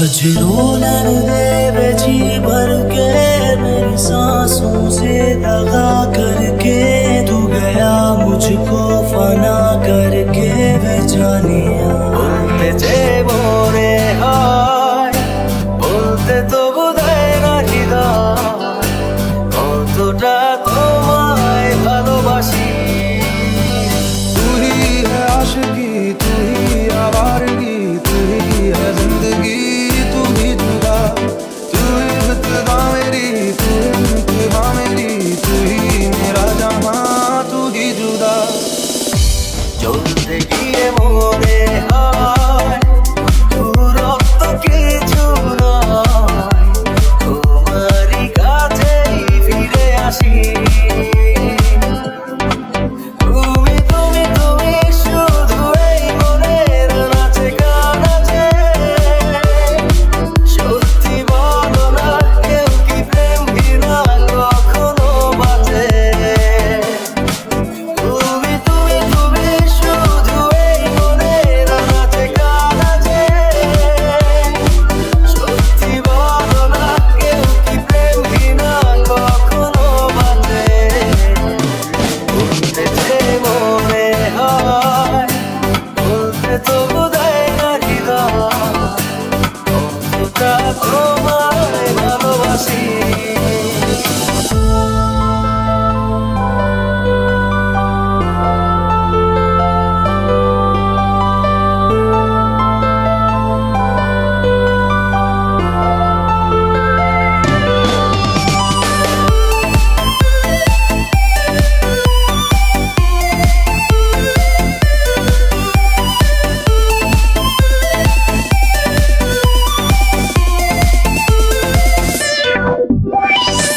आज रोलन दे जी भर के मेरी सांसों से दगा करके तू गया मुझको फना करके बेजानिया बोलते थे मोरे हाय बोलते तो বোধহয় না হৃদয় কতটা তোমায় ভালোবাসি तू ही है आशिकी तू ही आवारगी तू ही है जिंदगी तू ही जुदा तू ही इब्तिदा मेरी तू ही इंतहा मेरी तू ही मेरा जहां तू ही जुदा চলতে গিয়ে মনে হয় দূরত্ব কিছু নয় তোমারই কাছেই ফিরে আসি তুমি তুমি তুমি শুধু এই মনের নাচে গানাচে সত্যি বলো না কেউ কি প্রেম ঘৃণা কখনো বাঁচে তুমি তুমি তুমি শুধু এই মনের নাচে গানাচে সত্যি বলো না কেউ কি প্রেম ঘৃণা কখনো বাঁচে বলতে যে মনে হয় বলতে তো বোধহয় না হৃদয় কতটা তোমায় ভালোবাসি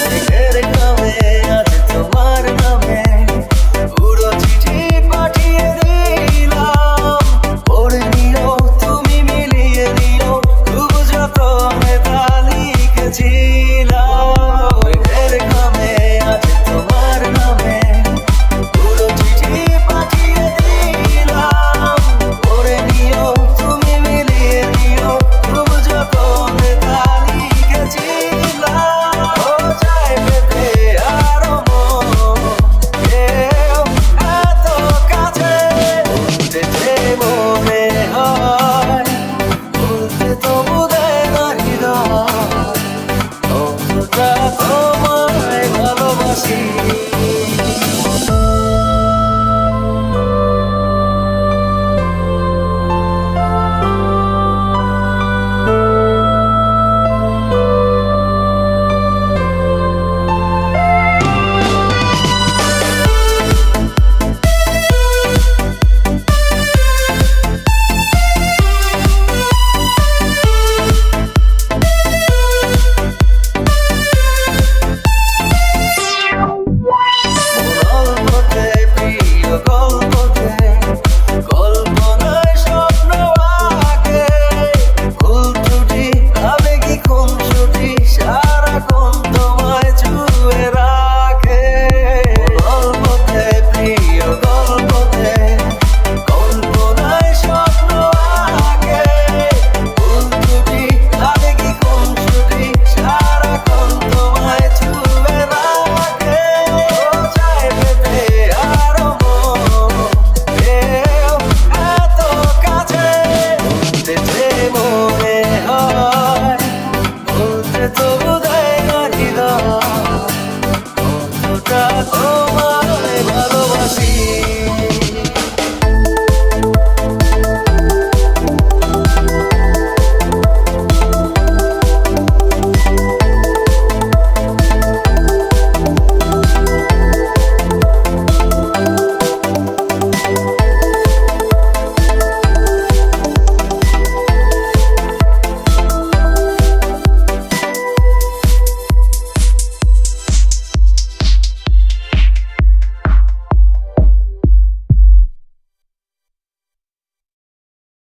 মেঘের নামে আজ তোমার নামে পুরো চিঠি পাঠিয়ে দিলাম পড়ে নিও তুমি মিলিয়ে নিও খুব যতনে তা লিখেছিলাম মেঘের নামে আজ তোমার নামে পুরো চিঠি পাঠিয়ে দিলাম পড়ে নিও তুমি মিলিয়ে নিও খুব যতনে তা লিখেছিলাম যায় পেতে আরো মন কেউ এত কাছে বলতে যে মনে